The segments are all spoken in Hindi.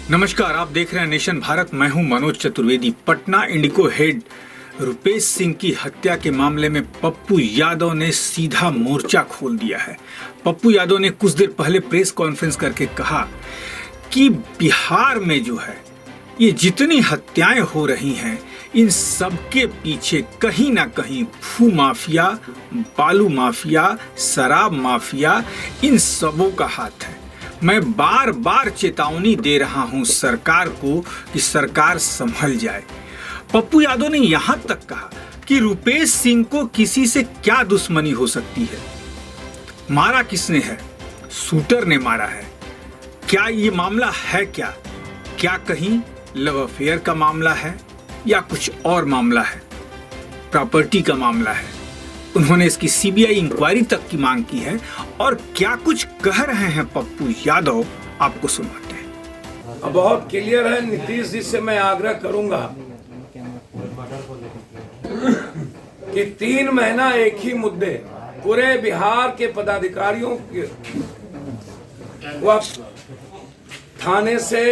नमस्कार, आप देख रहे हैं नेशन भारत। मैं हूं मनोज चतुर्वेदी। पटना इंडिको हेड रुपेश सिंह की हत्या के मामले में पप्पू यादव ने सीधा मोर्चा खोल दिया है। पप्पू यादव ने कुछ देर पहले प्रेस कॉन्फ्रेंस करके कहा कि बिहार में जो है ये जितनी हत्याएं हो रही हैं, इन सब के पीछे कहीं ना कहीं भू माफिया, बालू माफिया, शराब माफिया, इन सबों का हाथ है। मैं बार बार चेतावनी दे रहा हूं सरकार को कि सरकार संभल जाए। पप्पू यादव ने यहां तक कहा कि रुपेश सिंह को किसी से क्या दुश्मनी हो सकती है। मारा किसने है? शूटर ने मारा है। क्या ये मामला है क्या? क्या कहीं लव अफेयर का मामला है या कुछ और मामला है? प्रॉपर्टी का मामला है। उन्होंने इसकी सीबीआई इंक्वायरी तक की मांग की है। और क्या कुछ कह रहे हैं पप्पू यादव, आपको सुनाते हैं। बहुत क्लियर है। नीतीश जी से मैं आग्रह करूंगा कि 3 महीना एक ही मुद्दे पूरे बिहार के पदाधिकारियों के वक्त थाने से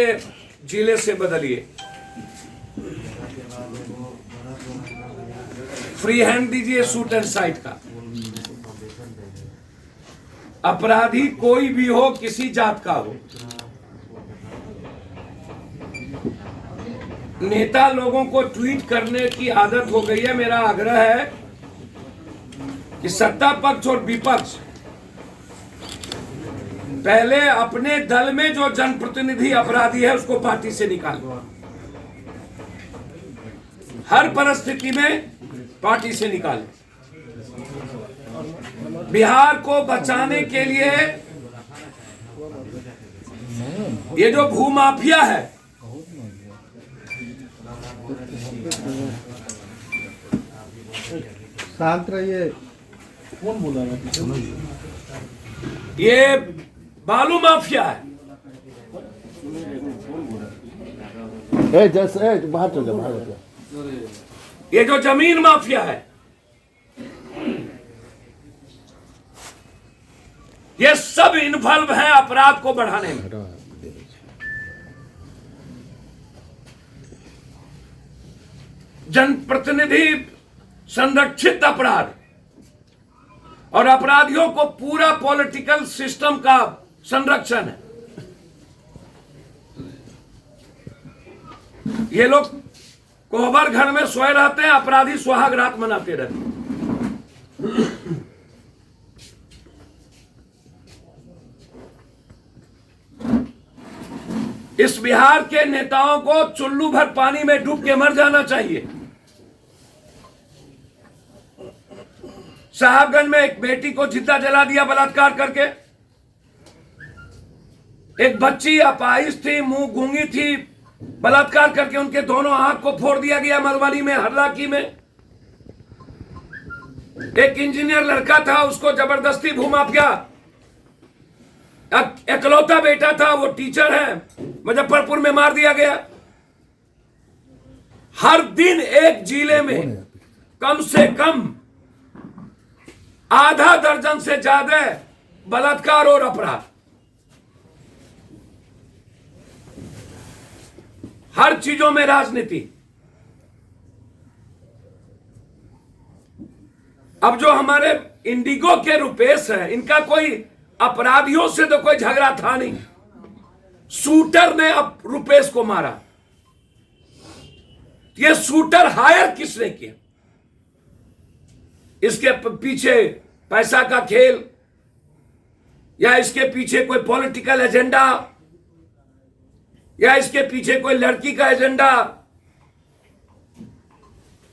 जिले से बदलिए, फ्री हैंड दीजिए शूट एंड साइट का। अपराधी कोई भी हो, किसी जात का हो। नेता लोगों को ट्वीट करने की आदत हो गई है। मेरा आग्रह है कि सत्ता पक्ष और विपक्ष पहले अपने दल में जो जनप्रतिनिधि अपराधी है उसको पार्टी से निकालो। हर परिस्थिति में पार्टी से निकालें। बिहार को बचाने के लिए ये जो भूमाफिया है, शांत रहिए। कौन बोला रहा? ये बालू माफिया है। बाहर चल जा, बाहर जा। ये जो जमीन माफिया है, ये सब इन्वॉल्व है अपराध को बढ़ाने में। जनप्रतिनिधि संरक्षित अपराध और अपराधियों को पूरा पॉलिटिकल सिस्टम का संरक्षण है। ये लोग कोहबर घर में सोए रहते हैं, अपराधी सुहाग रात मनाते रहते हैं। इस बिहार के नेताओं को चुल्लू भर पानी में डूब के मर जाना चाहिए। साहबगंज में एक बेटी को जिंदा जला दिया बलात्कार करके। एक बच्ची अपाहिज थी, मुंह गूंगी थी, बलात्कार करके उनके दोनों आंख को फोड़ दिया गया मधुबनी में, हरलाकी में। एक इंजीनियर लड़का था, उसको जबरदस्ती भूमाफिया, एकलौता बेटा था, वो टीचर है, मुजफ्फरपुर में मार दिया गया। हर दिन एक जिले में कम से कम आधा दर्जन से ज्यादा बलात्कार और अपराध। हर चीजों में राजनीति। अब जो हमारे इंडिगो के रुपेश है, इनका कोई अपराधियों से तो कोई झगड़ा था नहीं। शूटर ने अब रुपेश को मारा। ये शूटर हायर किसने किया? इसके पीछे पैसा का खेल या इसके पीछे कोई पॉलिटिकल एजेंडा या इसके पीछे कोई लड़की का एजेंडा?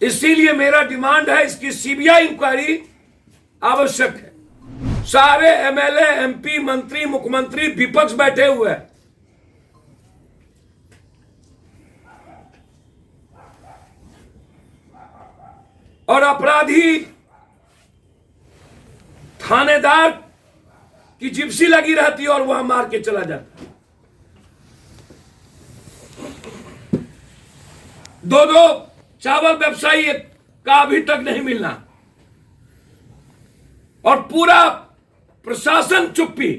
इसीलिए मेरा डिमांड है, इसकी सीबीआई इंक्वायरी आवश्यक है। सारे एमएलए, एमपी, मंत्री, मुख्यमंत्री, विपक्ष बैठे हुए हैं। और अपराधी थानेदार की जिप्सी लगी रहती है और वहां मार के चला जाता। दो चावल व्यवसायी का अभी तक नहीं मिलना और पूरा प्रशासन चुप्पी।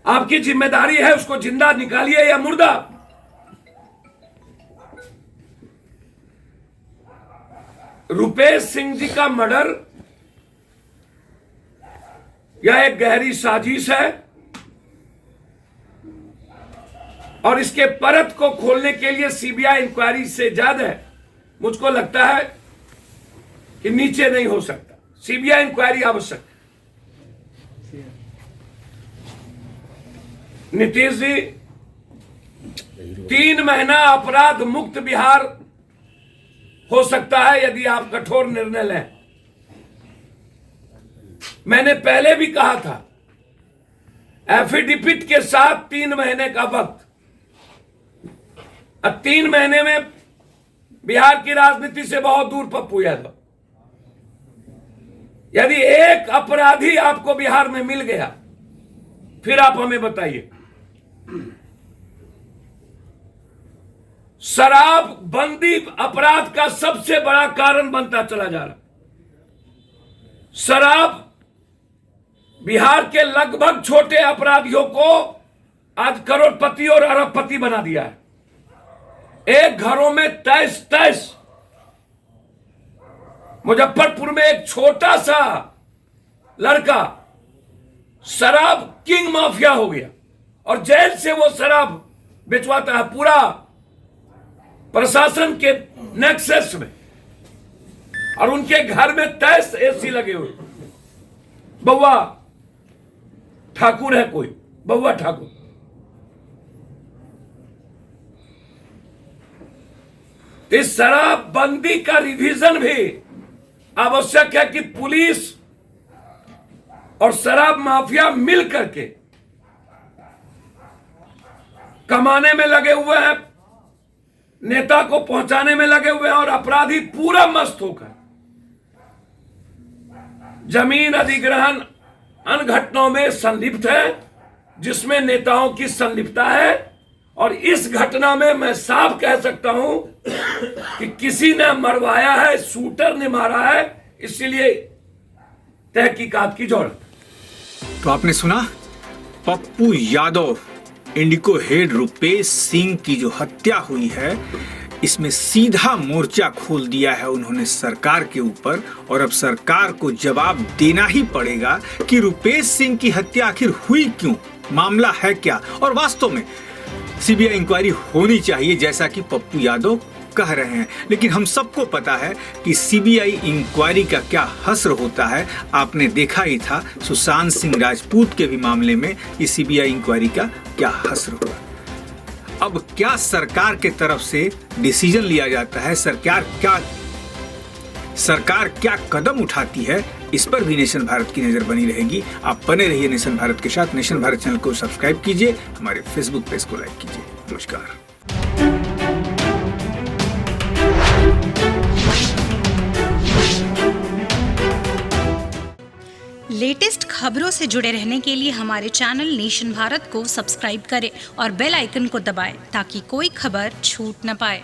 आपकी जिम्मेदारी है उसको जिंदा निकालिए या मुर्दा। रुपेश सिंह जी का मर्डर यह एक गहरी साजिश है और इसके परत को खोलने के लिए सीबीआई इंक्वायरी से ज्यादा मुझको लगता है कि नीचे नहीं हो सकता। सीबीआई इंक्वायरी आवश्यक है। नीतीश जी 3 महीना अपराध मुक्त बिहार हो सकता है यदि आप कठोर निर्णय लें। मैंने पहले भी कहा था एफिडेविट के साथ 3 महीने का वक्त। अब 3 महीने में बिहार की राजनीति से बहुत दूर पप्पू यादव। यदि एक अपराधी आपको बिहार में मिल गया फिर आप हमें बताइए। शराब बंदी अपराध का सबसे बड़ा कारण बनता चला जा रहा। शराब बिहार के लगभग छोटे अपराधियों को आज करोड़पति और अरबपति बना दिया है। एक घरों में 23 मुजफ्फरपुर में एक छोटा सा लड़का शराब किंग माफिया हो गया और जेल से वो शराब बेचवाता है पूरा प्रशासन के नेक्सस में। और उनके घर में 23 एसी लगे हुए। बउआ ठाकुर है कोई, बउआ ठाकुर। इस शराबबंदी का रिवीजन भी आवश्यक है कि पुलिस और शराब माफिया मिल करके कमाने में लगे हुए हैं, नेता को पहुंचाने में लगे हुए हैं और अपराधी पूरा मस्त होकर जमीन अधिग्रहण अन्य घटनाओं में संलिप्त है जिसमें नेताओं की संलिप्तता है। और इस घटना में मैं साफ कह सकता हूं कि किसी ने मरवाया है, शूटर ने मारा है, इसलिए तहकीकात की जरूरत। तो आपने सुना पप्पू यादव इंडिको हेड रुपेश सिंह की जो हत्या हुई है, इसमें सीधा मोर्चा खोल दिया है उन्होंने सरकार के ऊपर। और अब सरकार को जवाब देना ही पड़ेगा कि रुपेश सिंह की हत्या आखिर हुई क्यों, मामला है क्या। और वास्तव में सीबीआई इंक्वायरी होनी चाहिए जैसा कि पप्पू यादव कह रहे हैं। लेकिन हम सबको पता है कि सीबीआई इंक्वायरी का क्या हश्र होता है। आपने देखा ही था सुशांत सिंह राजपूत के भी मामले में ये सीबीआई इंक्वायरी का क्या हश्र हुआ। अब क्या सरकार के तरफ से डिसीजन लिया जाता है, सरकार क्या कदम उठाती है, इस पर भी नेशन भारत की नजर बनी रहेगी। आप बने रहिए नेशन भारत के साथ। नेशन भारत चैनल को सब्सक्राइब कीजिए, हमारे फेसबुक पेज को लाइक कीजिए। नमस्कार। लेटेस्ट खबरों से जुड़े रहने के लिए हमारे चैनल नेशन भारत को सब्सक्राइब करें और बेल आइकन को दबाएं ताकि कोई खबर छूट न पाए।